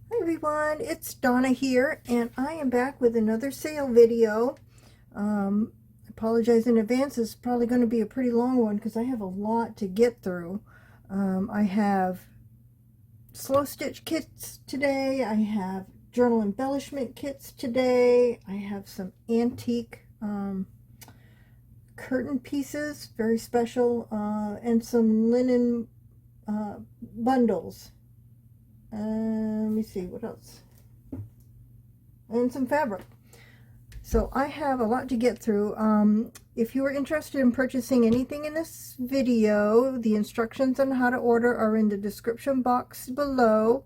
Hi everyone, it's Donna here, and I am back with another sale video. I apologize in advance. It's probably going to be a pretty long one because I have a lot to get through. I have slow stitch kits today. I have journal embellishment kits today. I have some antique curtain pieces, very special, and some linen bundles. Let me see what else, and some fabric. So I have a lot to get through. If you are interested in purchasing anything in this video, the instructions on how to order are in the description box below.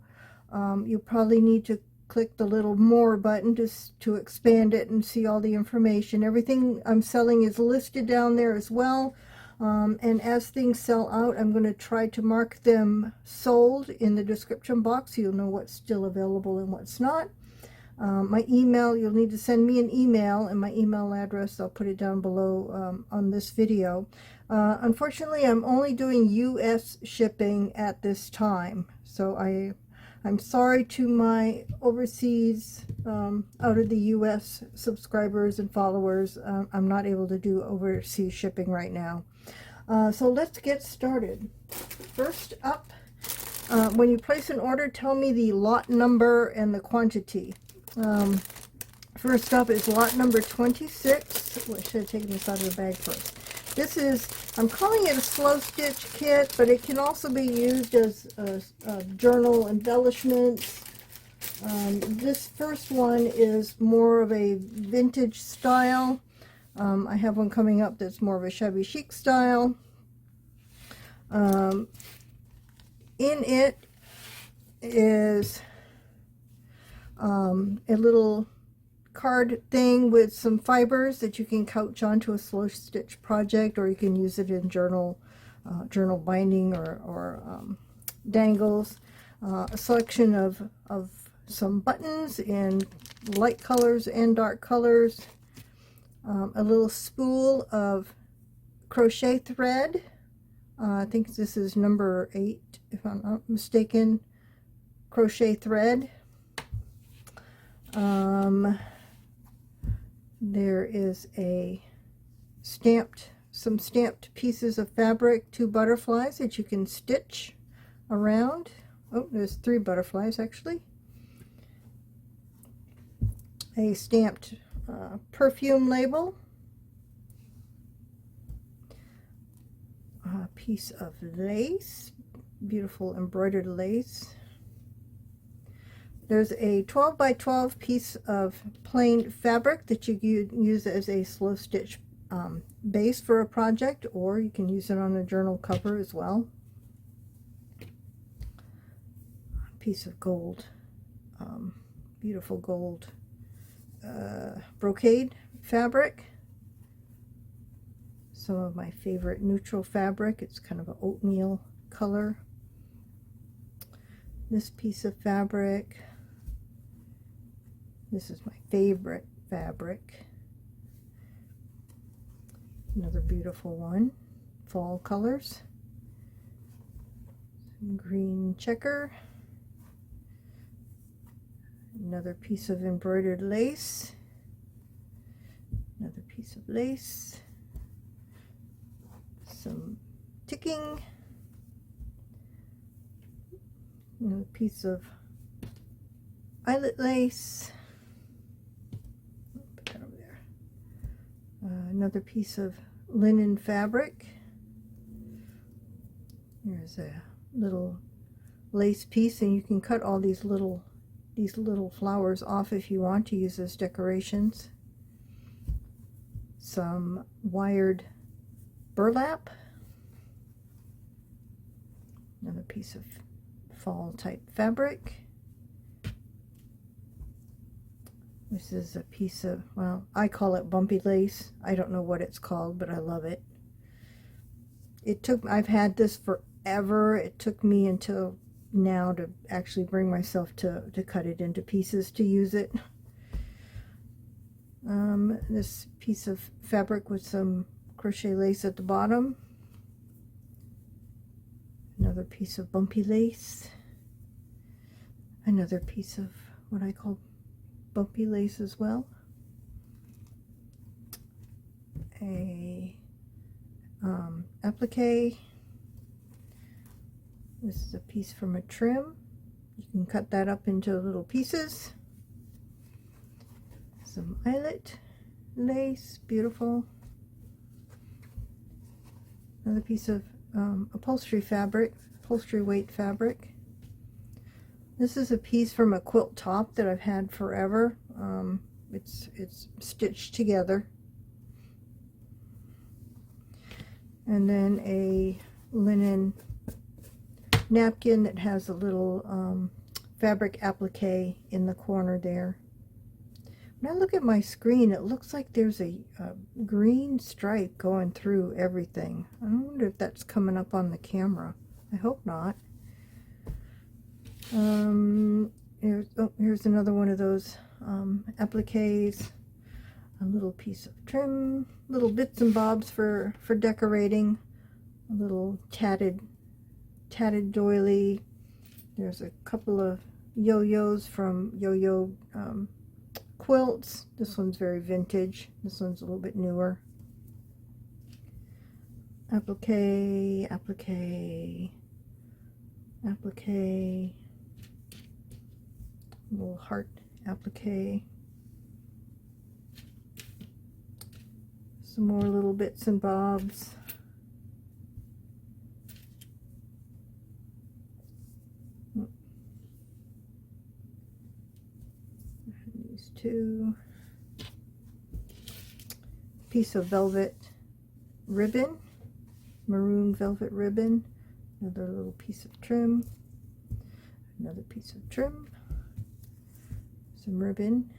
You probably need to click the little more button to expand it and see all the information. Everything I'm selling is listed down there as well. And as things sell out, I'm going to try to mark them sold in the description box so you'll know what's still available and what's not. My email, you'll need to send me an email, and my email address, I'll put it down below on this video. Unfortunately, I'm only doing US shipping at this time, so I'm sorry to my overseas, out of the US subscribers and followers. I'm not able to do overseas shipping right now. So let's get started. First up, when you place an order, tell me the lot number and the quantity. First up is lot number 26. Well, I should have taken this out of the bag first. This is, I'm calling it a slow stitch kit, but it can also be used as a journal embellishments. This first one is more of a vintage style. I have one coming up that's more of a Shabby Chic style. In it is a little card thing with some fibers that you can couch onto a slow stitch project, or you can use it in journal binding or dangles. A selection of some buttons in light colors and dark colors. A little spool of crochet thread. I think this is number 8, if I'm not mistaken. Crochet thread. There is some stamped pieces of fabric, 2 butterflies that you can stitch around. Oh, there's 3 butterflies actually. A stamped perfume label. A piece of lace, beautiful embroidered lace. There's a 12 by 12 piece of plain fabric that you use as a slow stitch base for a project, or you can use it on a journal cover as well. A piece of gold, beautiful gold brocade fabric. Some of my favorite neutral fabric. It's kind of an oatmeal color. This piece of fabric. This is my favorite fabric. Another beautiful one. Fall colors. Some green checker. Another piece of embroidered lace. Another piece of lace. Some ticking. Another piece of eyelet lace. Put that over there. Another piece of linen fabric. There's a little lace piece, and you can cut all these little flowers off if you want to use as decorations. Some wired burlap. Another piece of fall type fabric. This is a piece of, well, I call it bumpy lace. I don't know what it's called, but I love it. I've had this forever. It took me until now to actually bring myself to cut it into pieces to use it. This piece of fabric with some crochet lace at the bottom. Another piece of bumpy lace. Another piece of what I call bumpy lace as well. A applique. This is a piece from a trim. You can cut that up into little pieces. Some eyelet lace, beautiful. Another piece of upholstery fabric, upholstery weight fabric. This is a piece from a quilt top that I've had forever. It's stitched together. And then a linen napkin that has a little fabric applique in the corner there. When I look at my screen, it looks like there's a green stripe going through everything. I wonder if that's coming up on the camera. I hope not. Here's another one of those appliques. A little piece of trim, little bits and bobs for decorating. A little tatted doily. There's a couple of yo-yos from yo-yo quilts. This one's very vintage. This one's a little bit newer. Applique, applique, applique. Little heart applique. Some more little bits and bobs. These two. Piece of velvet ribbon, maroon velvet ribbon. Another little piece of trim. Another piece of trim. Some ribbon.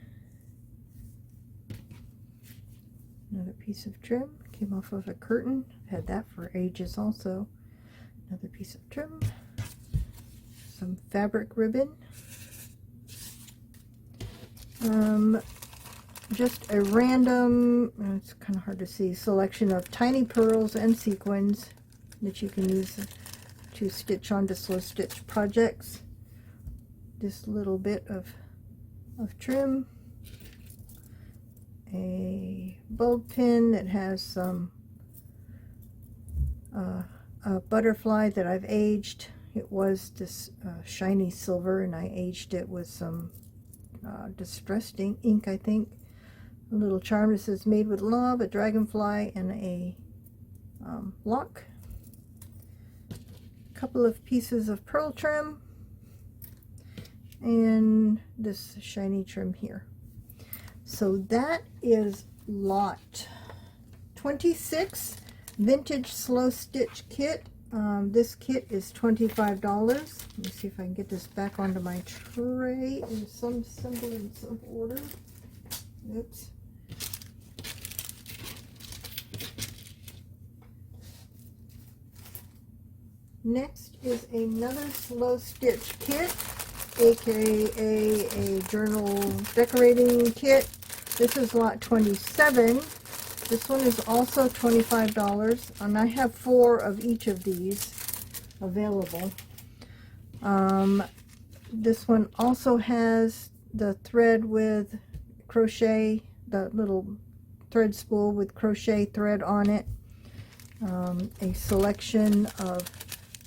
Another piece of trim. Came off of a curtain. I've had that for ages also. Another piece of trim. Some fabric ribbon. Just a random, it's kind of hard to see, selection of tiny pearls and sequins that you can use to stitch onto slow stitch projects. This little bit of trim. A bulb pin that has some a butterfly that I've aged. It was this shiny silver, and I aged it with some distressed ink, I think. A little charm that says made with love, a dragonfly, and a lock. A couple of pieces of pearl trim, and this shiny trim here. So that is lot 26 vintage slow stitch kit. This kit is $25. Let me see if I can get this back onto my tray in some semblance of order. Oops. Next is another slow stitch kit, aka a journal decorating kit. This is lot 27. This one is also $25, and I have 4 of each of these available. This one also has the thread with crochet, the little thread spool with crochet thread on it. A selection of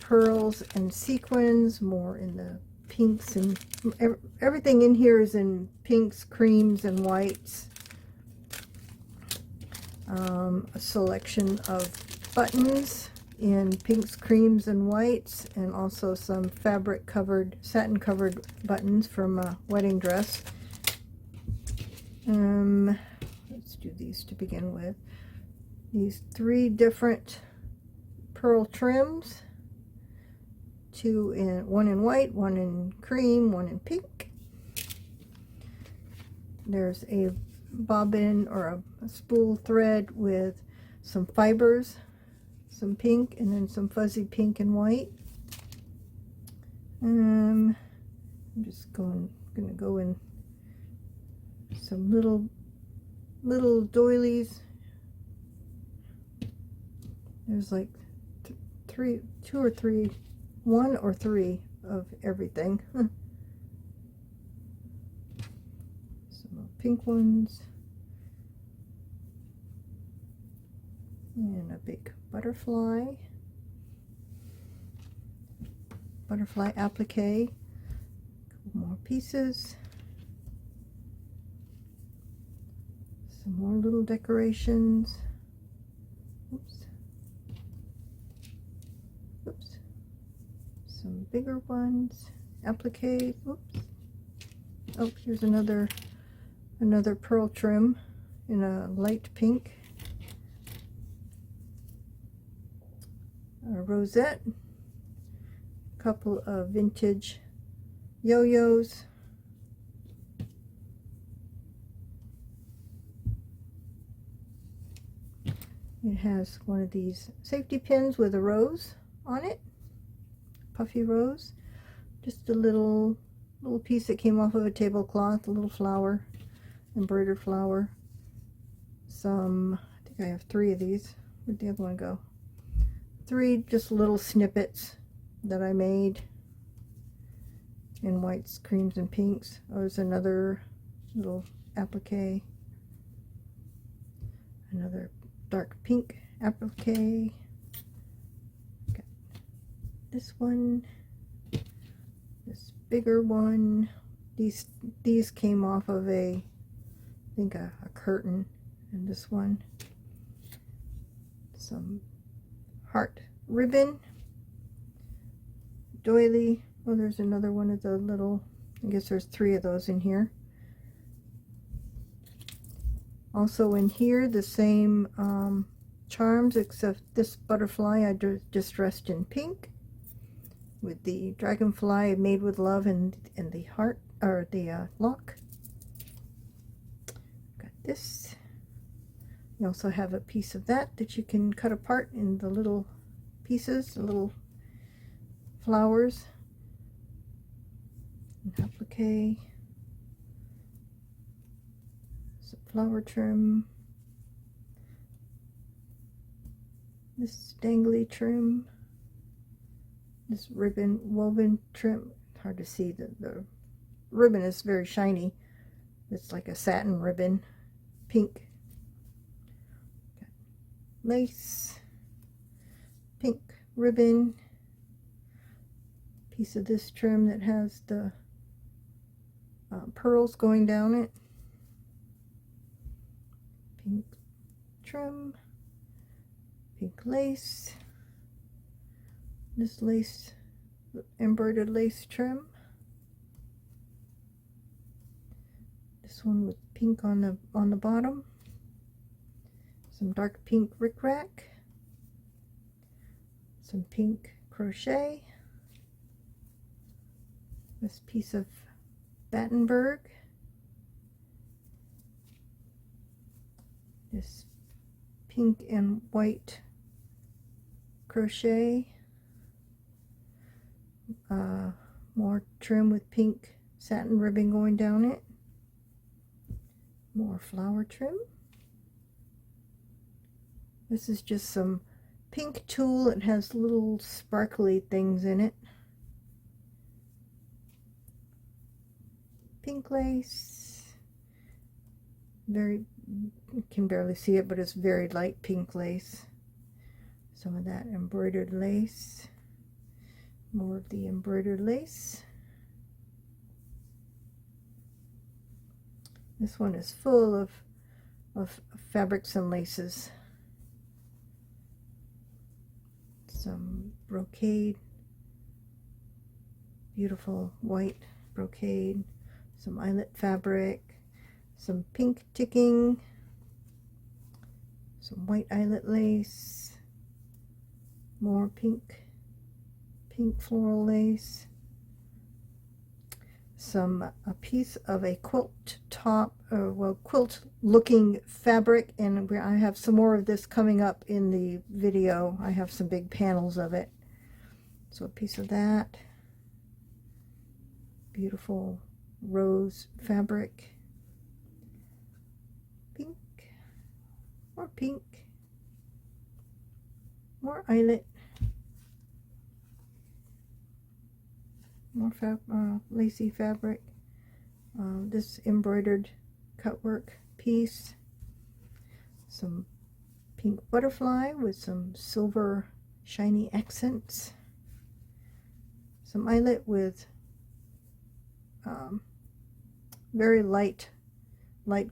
pearls and sequins, more in the pinks, and everything in here is in pinks, creams, and whites. A selection of buttons in pinks, creams, and whites, and also some fabric covered, satin covered buttons from a wedding dress. Let's do these to begin with. These 3 different pearl trims, one in white, one in cream, one in pink. There's a bobbin or a spool thread with some fibers, some pink, and then some fuzzy pink and white. I'm just gonna go in some little doilies. There's like 1 or 3 of everything. pink ones. And a big butterfly. Butterfly applique. A couple more pieces. Some more little decorations. Oops. Oops. Some bigger ones. Applique. Oops. Oh, here's another pearl trim in a light pink. A rosette. A couple of vintage yo-yos. It has one of these safety pins with a rose on it, puffy rose. Just a little piece that came off of a tablecloth, a little flower, embroidered flower. I think I have 3 of these. Where'd the other one go? 3 just little snippets that I made in whites, creams, and pinks. Oh, there's another little applique. Another dark pink applique. Got this one, this bigger one. These came off of I think a curtain, and this one, some heart ribbon, doily. Oh, there's another one of the little, I guess there's 3 of those in here. Also in here, the same charms, except this butterfly I distressed in pink with the dragonfly made with love and the heart, or the lock. Got this. You also have a piece of that you can cut apart in the little pieces, the little flowers. An applique. Flower trim, this dangly trim, this ribbon woven trim. Hard to see, the ribbon is very shiny. It's like a satin ribbon, pink. Got lace, pink ribbon, piece of this trim that has the pearls going down it. Pink trim, pink lace, this lace, embroidered lace trim, this one with pink on the bottom, some dark pink rickrack, some pink crochet, this piece of Battenberg, this pink and white crochet, more trim with pink satin ribbon going down it, more flower trim. This is just some pink tulle. It has little sparkly things in it. Pink lace, very, you can barely see it, but it's very light pink lace. Some of that embroidered lace, more of the embroidered lace. This one is full of fabrics and laces. Some brocade, beautiful white brocade, some eyelet fabric, some pink ticking, some white eyelet lace, more pink floral lace, a piece of a quilt top, well, quilt looking fabric, and I have some more of this coming up in the video. I have some big panels of it. So a piece of that, beautiful rose fabric, pink, more eyelet, more lacy fabric, this embroidered cut work piece, some pink butterfly with some silver shiny accents, some eyelet with very light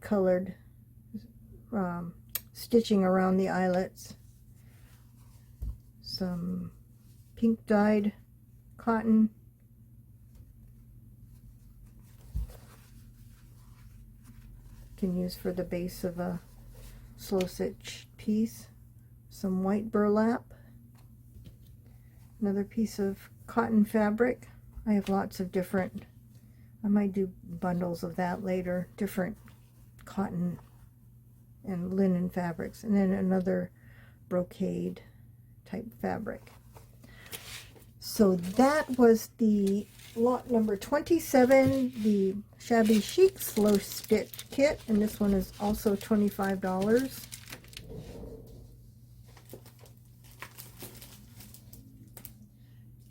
colored stitching around the eyelets, some pink dyed cotton, can use for the base of a slow stitch piece, some white burlap, another piece of cotton fabric. I have lots of different, I might do bundles of that later, different cotton and linen fabrics, and then another brocade type fabric. So that was the lot number 27, the Shabby Chic Slow Stitch Kit, and this one is also $25.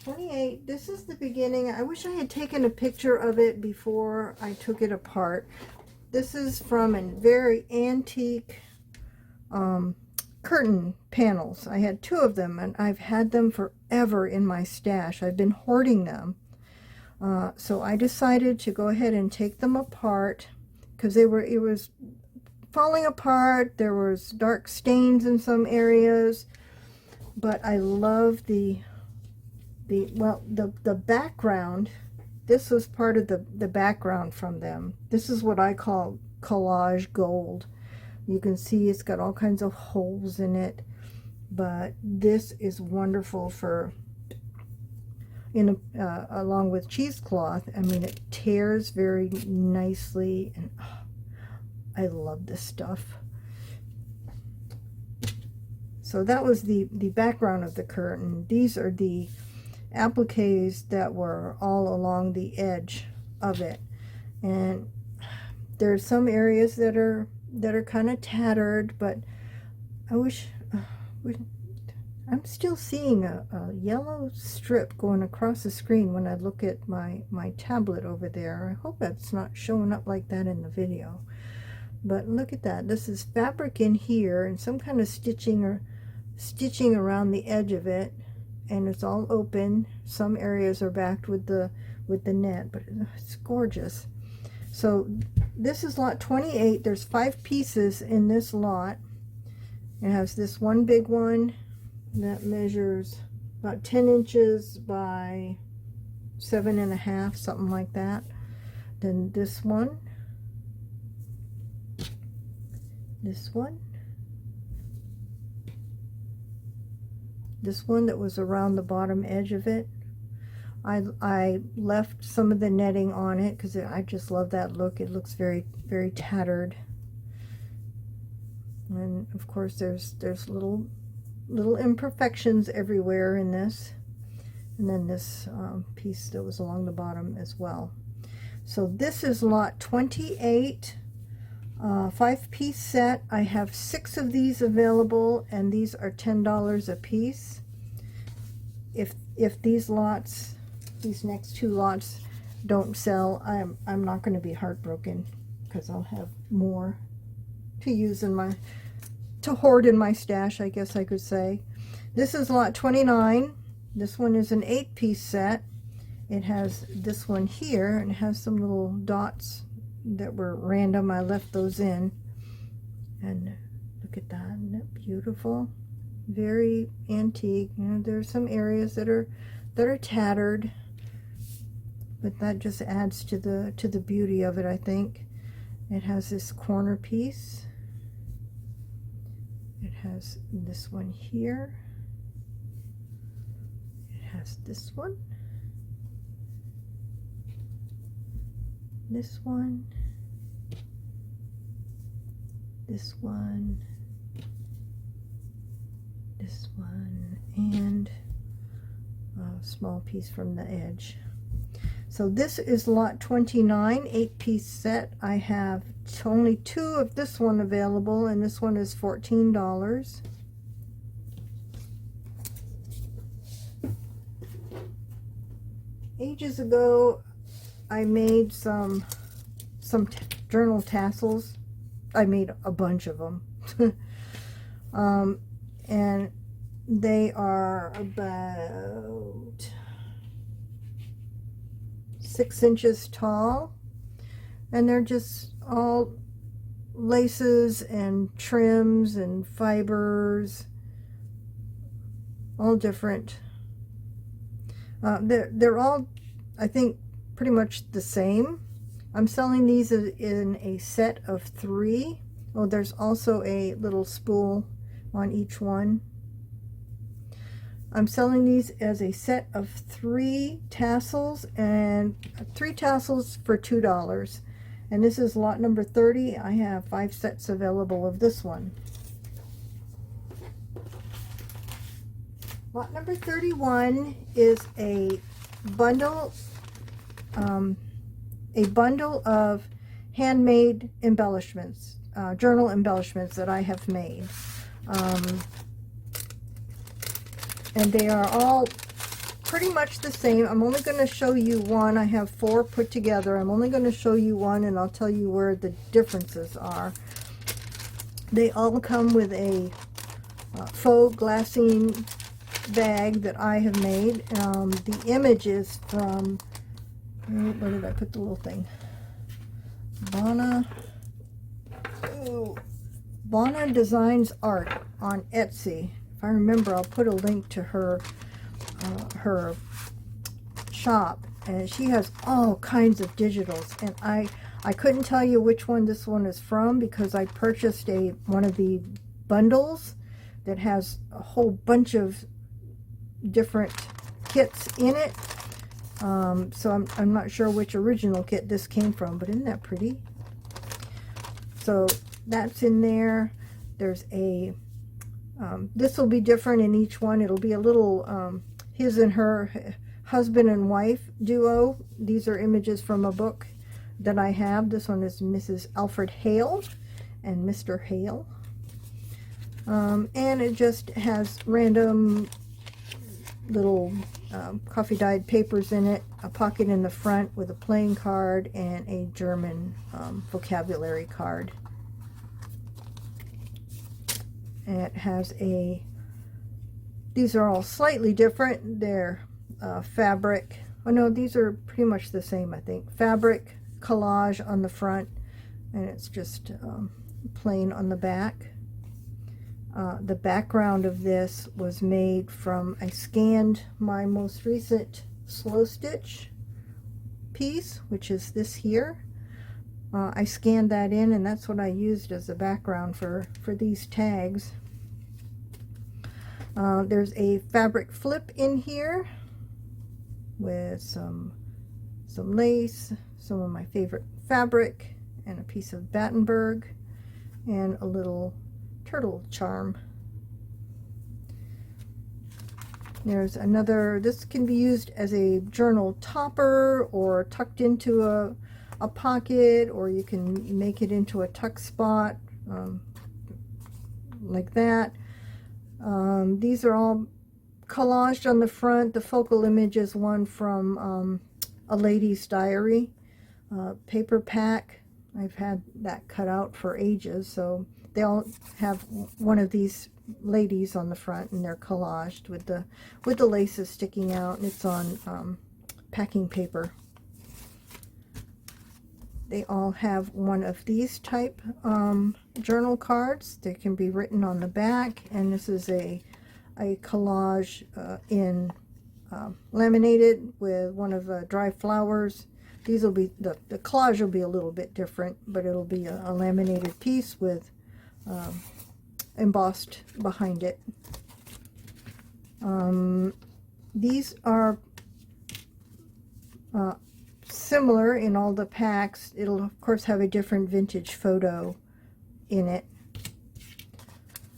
$28. This is the beginning. I wish I had taken a picture of it before I took it apart. This is from a very antique curtain panels. I had 2 of them, and I've had them forever in my stash. I've been hoarding them. So I decided to go ahead and take them apart because it was falling apart. There was dark stains in some areas, but I love the background. This was part of the background from them. This is what I call collage gold. You can see it's got all kinds of holes in it, but this is wonderful for along with cheesecloth. I mean, it tears very nicely, and I love this stuff. So that was the background of the curtain. These are the appliques that were all along the edge of it, and there's some areas that are kind of tattered, but I wish I'm still seeing a yellow strip going across the screen when I look at my tablet over there. I hope that's not showing up like that in the video, but look at that. This is fabric in here and some kind of stitching around the edge of it, and it's all open. Some areas are backed with the net, but it's gorgeous. So this is lot 28. There's 5 pieces in this lot. It has this one big one that measures about 10 inches by 7.5, something like that. Then this one, this one that was around the bottom edge of it. I left some of the netting on it because I just love that look. It looks very, very tattered. And of course there's little imperfections everywhere in this. And then this piece that was along the bottom as well. So this is lot 28, 5-piece set. I have 6 of these available, and these are $10 a piece. If these next 2 lots don't sell, I'm not going to be heartbroken, because I'll have more to use to hoard in my stash, I guess I could say. This is lot 29. This one is an 8-piece set. It has this one here, and it has some little dots that were random. I left those in, and look at that. Isn't that beautiful? Very antique. You know, there's some areas that are tattered, but that just adds to the beauty of it, I think. It has this corner piece. It has this one here. It has this one. This one. This one. This one. And a small piece from the edge. So this is lot 29, 8-piece set. I have only 2 of this one available, and this one is $14. Ages ago, I made some some journal tassels. I made a bunch of them. And they are about 6 inches tall, and they're just all laces and trims and fibers, all different. They're all, I think, pretty much the same. I'm selling these in a set of 3. Oh, there's also a little spool on each one. I'm selling these as a set of 3 tassels, and 3 tassels for $2. And this is lot number 30. I have 5 sets available of this one. Lot number 31 is a bundle of handmade embellishments, journal embellishments that I have made. And they are all pretty much the same. I'm only going to show you one. I have 4 put together. I'm only going to show you one, and I'll tell you where the differences are. They all come with a faux glassine bag that I have made. The image is from, where did I put the little thing? Bonna Designs Art on Etsy. If I remember, I'll put a link to her shop, and she has all kinds of digitals, and I couldn't tell you which one this one is from because I purchased one of the bundles that has a whole bunch of different kits in it. So I'm not sure which original kit this came from, but isn't that pretty? So that's in there. There's a this will be different in each one. It'll be a little his and her husband and wife duo. These are images from a book that I have. This one is Mrs. Alfred Hale and Mr. Hale. And it just has random little coffee dyed papers in it, a pocket in the front with a playing card, and a German vocabulary card. And it has these are all slightly different. They're fabric. Oh no, these are pretty much the same, I think. Fabric collage on the front, and it's just plain on the back. The background of this was made from, I scanned my most recent slow stitch piece, which is this here. I scanned that in, and that's what I used as a background for these tags. There's a fabric flip in here with some lace, some of my favorite fabric, and a piece of Battenberg, and a little turtle charm. There's another, this can be used as a journal topper or tucked into a pocket, or you can make it into a tuck spot like that. These are all collaged on the front. The focal image is one from A Lady's Diary paper pack. I've had that cut out for ages, so they all have one of these ladies on the front, and they're collaged with the laces sticking out, and it's on packing paper. They all have one of these type journal cards. They can be written on the back, and this is a collage in laminated with one of dry flowers. These will be, the collage will be a little bit different, but it'll be a laminated piece with embossed behind it. These are similar in all the packs. It'll of course have a different vintage photo in it,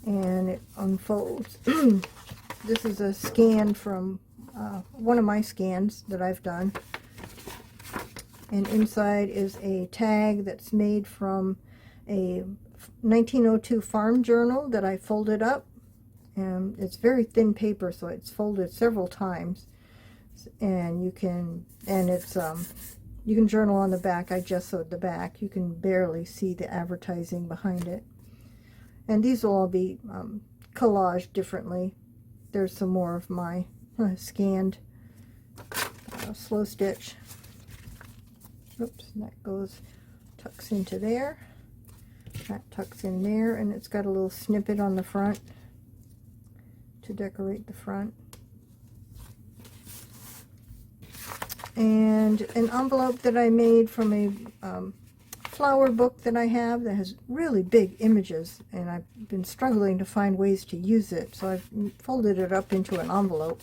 and it unfolds. This is a scan from one of my scans that I've done, and inside is a tag that's made from a 1902 farm journal that I folded up, and it's very thin paper, so it's folded several times, and you can, and it's You can journal on the back. I gessoed the back. You can barely see the advertising behind it. And these will all be collaged differently. There's some more of my scanned slow stitch. Oops, that goes, tucks into there. That tucks in there, and it's got a little snippet on the front to decorate the front. And an envelope that I made from a flower book that I have that has really big images, and I've been struggling to find ways to use it, so I've folded it up into an envelope.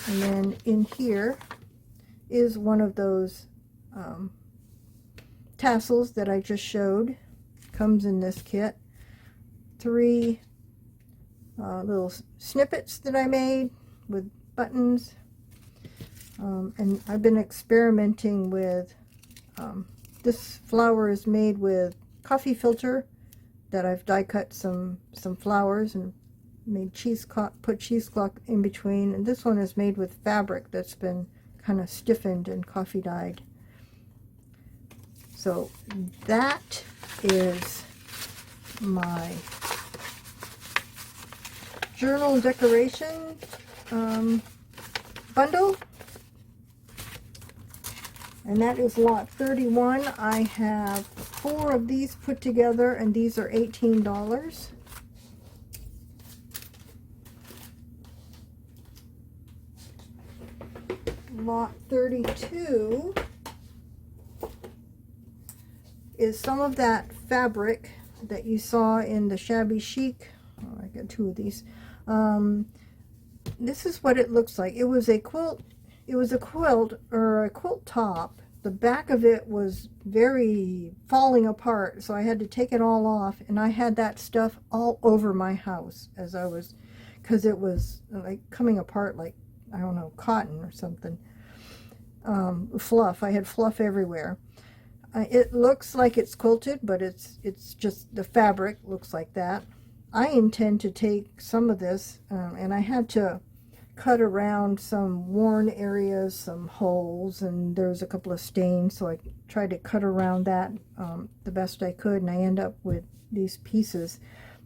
And then in here is one of those tassels that I just showed. Comes in this kit. 3 little snippets that I made with buttons. And I've been experimenting with, this flower is made with coffee filter that I've die cut some flowers and made cheesecloth, put cheesecloth in between. And this one is made with fabric that's been kind of stiffened and coffee dyed. So that is my journal decoration bundle. And that is lot 31. I have 4 of these put together, and these are $18. Lot 32 is some of that fabric that you saw in the Shabby Chic. Oh, I got 2 of these. This is what it looks like. It was a quilt. It was a quilt, or a quilt top. The back of it was very falling apart, so I had to take it all off, and I had that stuff all over my house as I was, because it was like coming apart like, I don't know, cotton or something. Fluff. I had fluff everywhere. It looks like it's quilted, but it's just the fabric looks like that. I intend to take some of this, and I had to cut around some worn areas, some holes, and there's a couple of stains, so I tried to cut around that the best I could, and I end up with these pieces.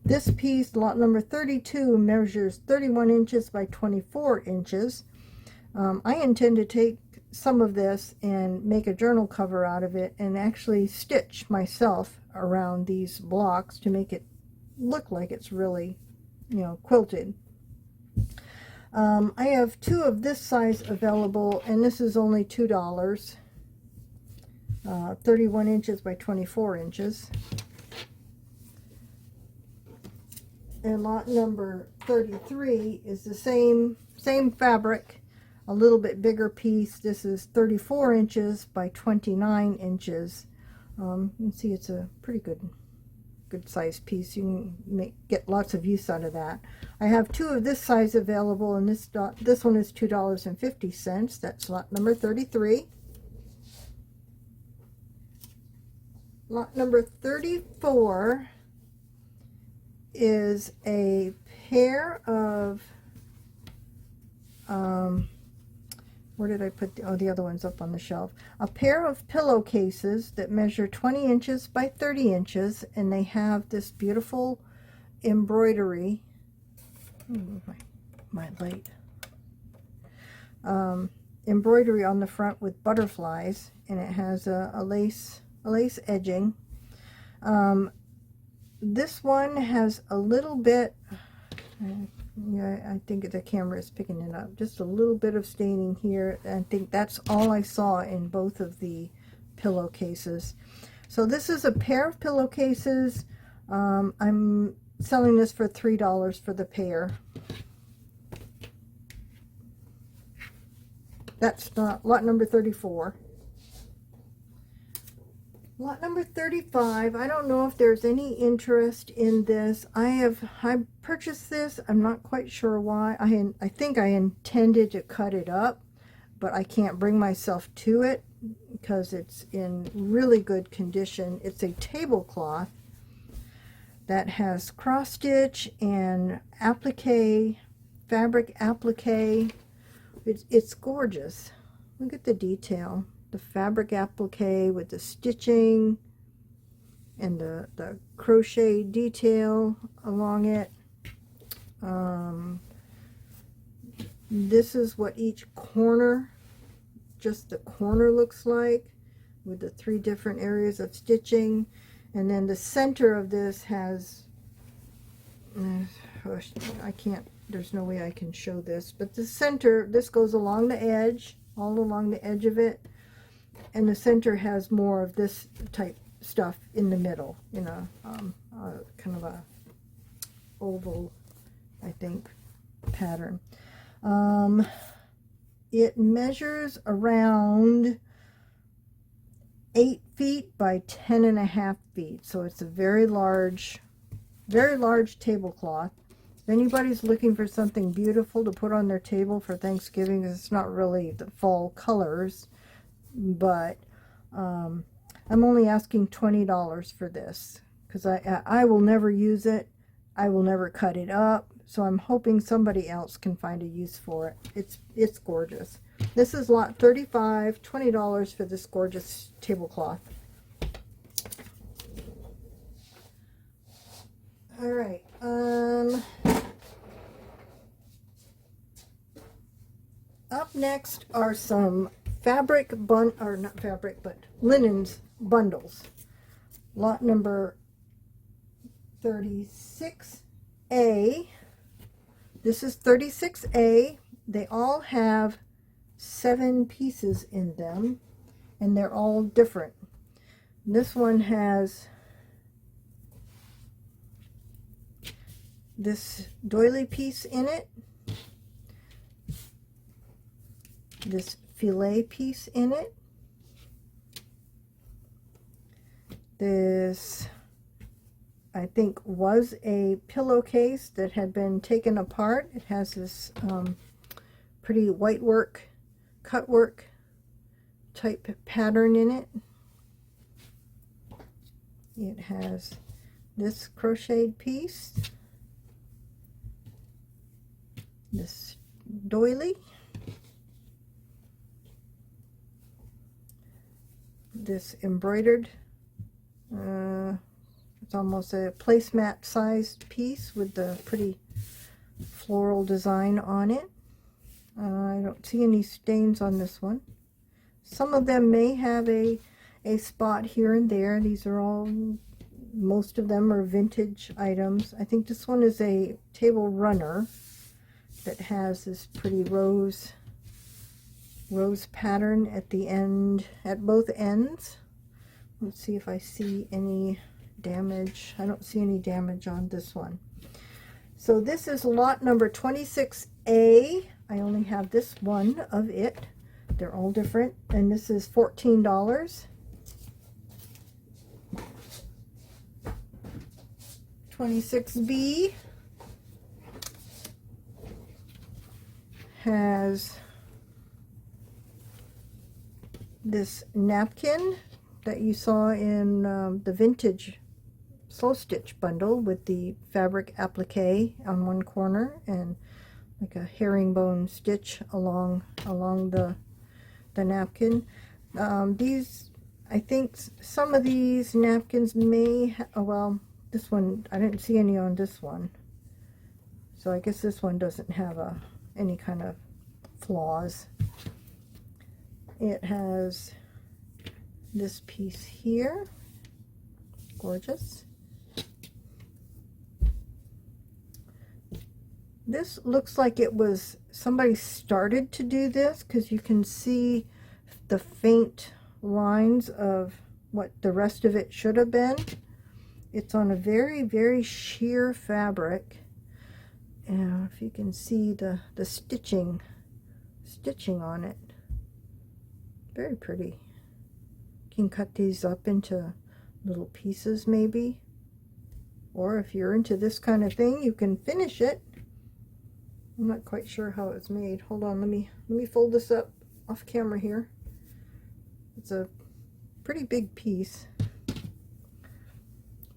This piece, lot number 32, measures 31 inches by 24 inches. I intend to take some of this and make a journal cover out of it and actually stitch myself around these blocks to make it look like it's really, you know, quilted. I have 2 of this size available, and this is only $2. 31 inches by 24 inches. And lot number 33 is the same fabric, a little bit bigger piece. This is 34 inches by 29 inches. You can see it's a pretty good size piece. You can get lots of use out of that. I have 2 of this size available, and this one is $2.50. That's lot number 33. Lot number 34 is a pair of where did I put the other one's up on the shelf. A pair of pillowcases that measure 20 inches by 30 inches, and they have this beautiful embroidery. My light. Embroidery on the front with butterflies, and it has a lace edging. This one has a little bit, yeah, I think the camera is picking it up, just a little bit of staining here. I think that's all I saw in both of the pillowcases. So this is a pair of pillowcases. I'm selling this for $3 for the pair. That's not lot number 34. Lot number 35, I don't know if there's any interest in this. I purchased this. I'm not quite sure why. I think I intended to cut it up, but I can't bring myself to it because it's in really good condition. It's a tablecloth that has cross stitch and applique, fabric applique. It's gorgeous. Look at the detail. the fabric applique with the stitching and the crochet detail along it. This is what each corner, just the corner, looks like, with the 3 different areas of stitching. And then the center of this has, I can't, there's no way I can show this, but the center, this goes along the edge, all along the edge of it, and the center has more of this type stuff in the middle, you know, kind of a oval, I think, pattern. It measures around 8 feet by 10.5 feet, so it's a very large tablecloth. If anybody's looking for something beautiful to put on their table for Thanksgiving, it's not really the fall colors, but I'm only asking $20 for this because I will never use it. I will never cut it up, so I'm hoping somebody else can find a use for it. It's gorgeous. This is lot 35, $20 for this gorgeous tablecloth. All right. Up next are some linens bundles. Lot number 36A. This is 36A. They all have 7 pieces in them, and they're all different. This one has this doily piece in it, this filet piece in it, this, I think, was a pillowcase that had been taken apart. It has this pretty white work, cut work type pattern in it. It has this crocheted piece, this doily, this embroidered, it's almost a placemat sized piece with the pretty floral design on it. I don't see any stains on this one. Some of them may have a spot here and there. These are all, most of them are vintage items. I think this one is a table runner that has this pretty rose pattern at the end, at both ends. Let's see if I see any damage. I don't see any damage on this one. So this is lot number 26A. I only have this one of it. They're all different, and this is $14. 26B has this napkin that you saw in the vintage slow stitch bundle with the fabric applique on one corner and like a herringbone stitch along the napkin. These, I think some of these napkins may well, this one, I didn't see any on this one, so I guess this one doesn't have any kind of flaws. It has this piece here, gorgeous. This looks like it was, somebody started to do this because you can see the faint lines of what the rest of it should have been. It's on a very, very sheer fabric. And if you can see the stitching on it, very pretty. You can cut these up into little pieces maybe, or if you're into this kind of thing, you can finish it. I'm not quite sure how it's made. Hold on, let me fold this up off camera here. It's a pretty big piece.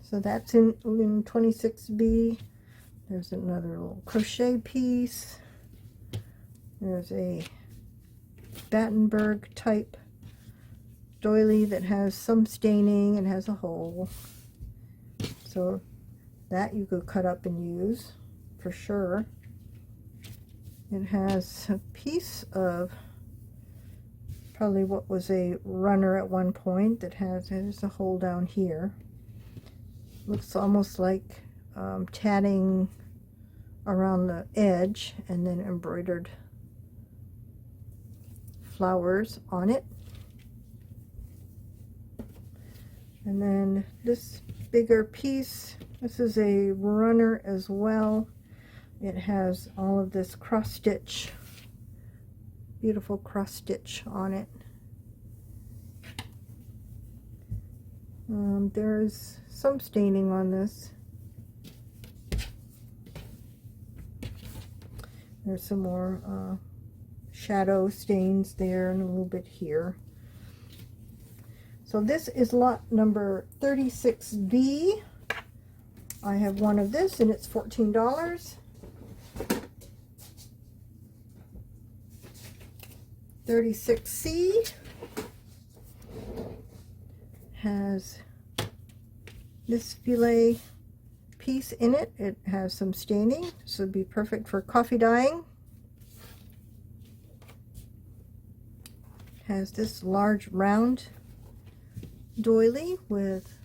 So that's in 26B. There's another little crochet piece. There's a Battenberg type doily that has some staining and has a hole. So that you could cut up and use for sure. It has a piece of probably what was a runner at one point that there's a hole down here. Looks almost like tatting around the edge and then embroidered flowers on it. And then this bigger piece, this is a runner as well. It has all of this cross stitch, beautiful cross stitch on it. There's some staining on this. There's some more shadow stains there and a little bit here. So this is lot number 36B. I have one of this and it's $14. 36C has this filet piece in it. It has some staining, so it'd be perfect for coffee dyeing. Has this large round doily with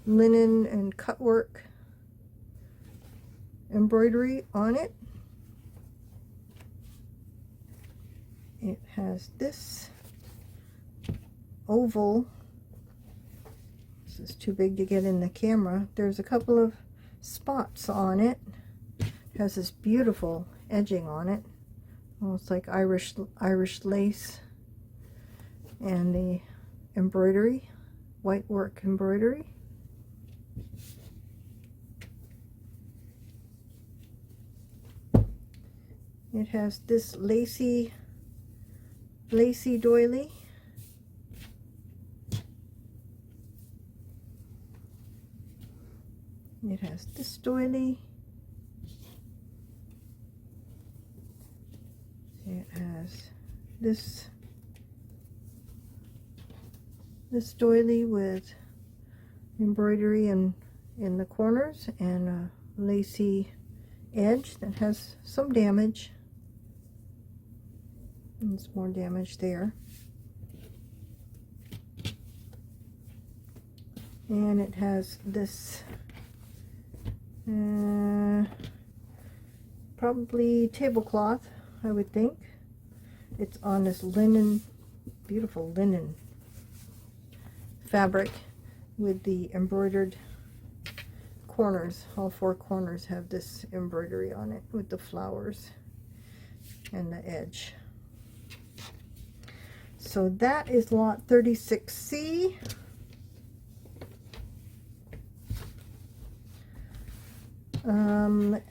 linen and cutwork embroidery on it. It has this oval. This is too big to get in the camera. There's a couple of spots on it. It has this beautiful edging on it, almost like Irish lace, and the embroidery, white work embroidery. It has this lacy doily. It has this doily. It has this doily with embroidery in the corners and a lacy edge that has some damage. There's more damage there. And it has this probably tablecloth, I would think. It's on this linen, beautiful linen fabric with the embroidered corners. All four corners have this embroidery on it with the flowers and the edge. So that is lot 36C.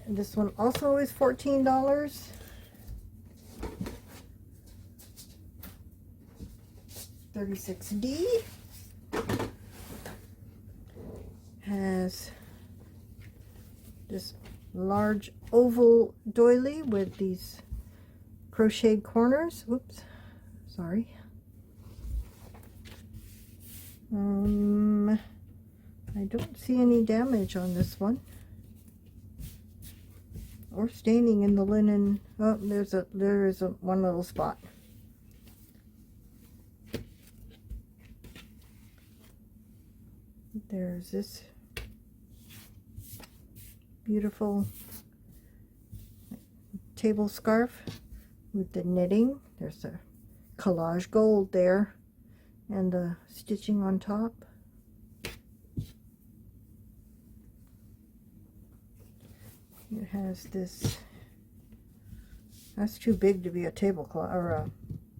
This one also is $14. $36D has this large oval doily with these crocheted corners. Whoops, sorry. I don't see any damage on this one, or staining in the linen. Oh, there is one little spot. There's this beautiful table scarf with the knitting. There's the collage gold there and the stitching on top. It has this, that's too big to be a tablecloth or a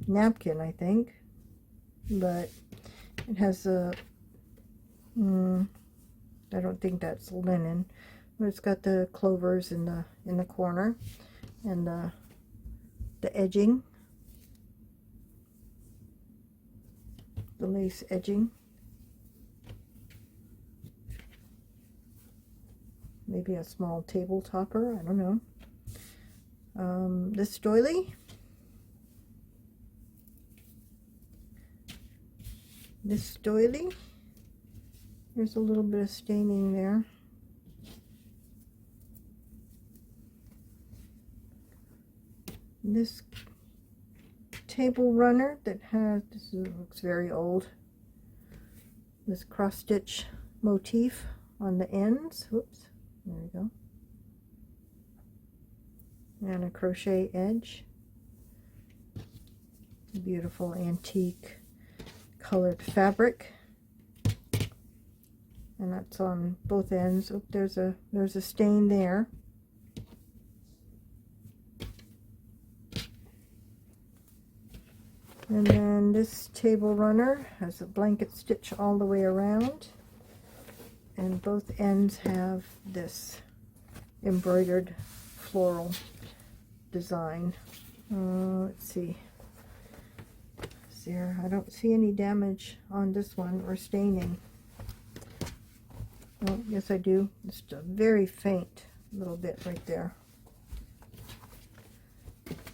napkin, I think, but it has a I don't think that's linen, but it's got the clovers in the corner and the edging, the lace edging. Maybe a small table topper, I don't know. This doily This doily, there's a little bit of staining there. This table runner that has, looks very old, this cross stitch motif on the ends. Whoops, there we go. And a crochet edge. Beautiful antique colored fabric, and that's on both ends. Oh, there's a stain there. And then this table runner has a blanket stitch all the way around, and both ends have this embroidered floral design. Let's see. There, I don't see any damage on this one or staining. Oh, yes I do. Just a very faint little bit right there.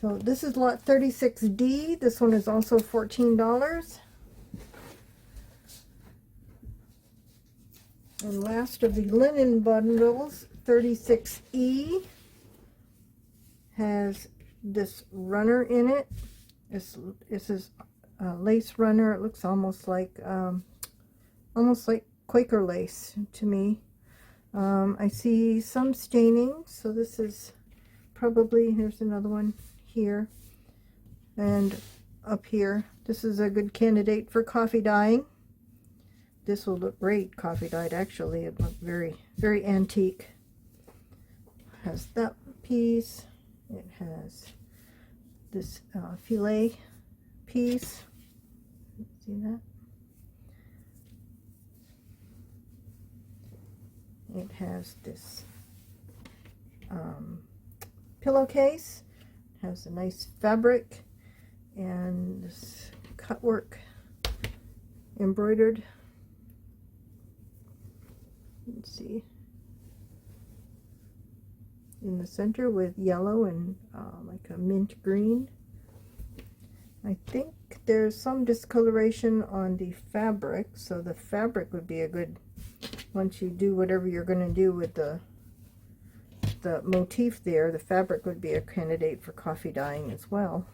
So this is lot 36D. This one is also $14. And last of the linen bundles, 36E, has this runner in it. This is lace runner. It looks almost like Quaker lace to me. I see some staining, so this is probably, here's another one here and up here. This is a good candidate for coffee dyeing. This will look great coffee dyed. Actually, it looks very, very antique. Has that piece. It has this filet piece. See that? It has this pillowcase. It has a nice fabric and this cut work embroidered. Let's see. In the center with yellow and like a mint green. I think there's some discoloration on the fabric, so the fabric would be a good, once you do whatever you're going to do with the motif there, the fabric would be a candidate for coffee dyeing as well.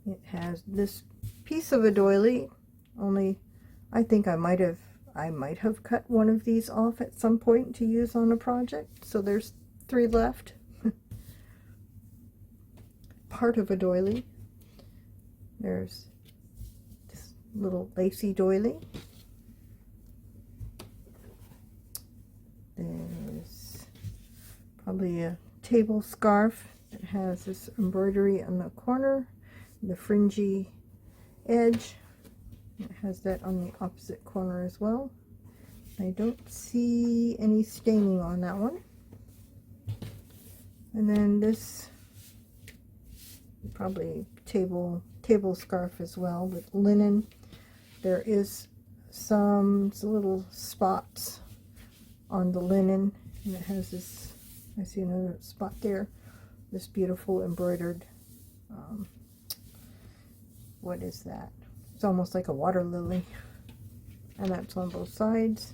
It has this piece of a doily, only I think I might have cut one of these off at some point to use on a project, so there's 3 left. Part of a doily. There's this little lacy doily. There's probably a table scarf that has this embroidery on the corner, the fringy edge. It has that on the opposite corner as well. I don't see any staining on that one. And then this, probably table scarf as well with linen. There is some little spots on the linen, and it has this, I see another spot there, this beautiful embroidered, what is that? It's almost like a water lily, and that's on both sides.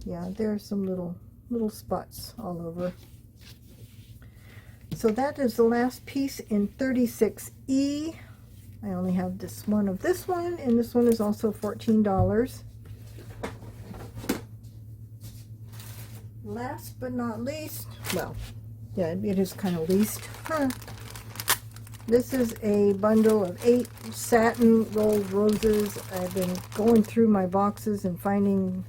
Yeah, there's some little spots all over. So that is the last piece in 36E. I only have this one of this one, and this one is also $14. Last but not least, well, yeah, it is kind of least. This is a bundle of 8 satin rolled roses. I've been going through my boxes and finding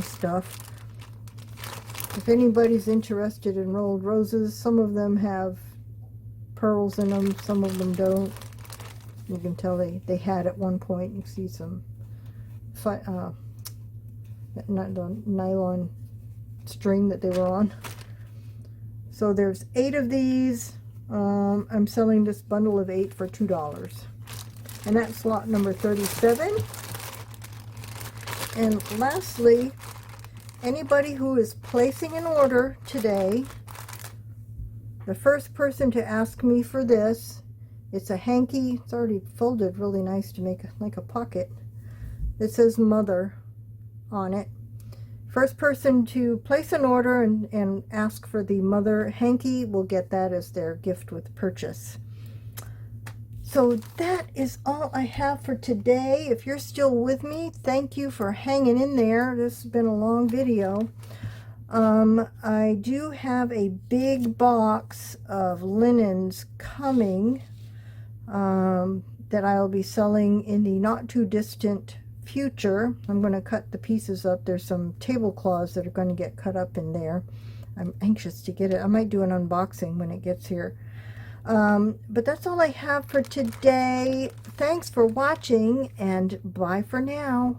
stuff. If anybody's interested in rolled roses, some of them have pearls in them, some of them don't. You can tell they had at one point. You see some not the nylon string that they were on. So there's 8 of these. I'm selling this bundle of 8 for $2, and that's lot number 37. And lastly, anybody who is placing an order today, the first person to ask me for this It's a hanky. It's already folded really nice to make like a pocket. It says Mother on it. First person to place an order and ask for the Mother hanky will get that as their gift with purchase. So that is all I have for today. If you're still with me, thank you for hanging in there. This has been a long video. I do have a big box of linens coming that I'll be selling in the not too distant future. I'm going to cut the pieces up. There's some tablecloths that are going to get cut up in there. I'm anxious to get it. I might do an unboxing when it gets here. But that's all I have for today. Thanks for watching, and bye for now.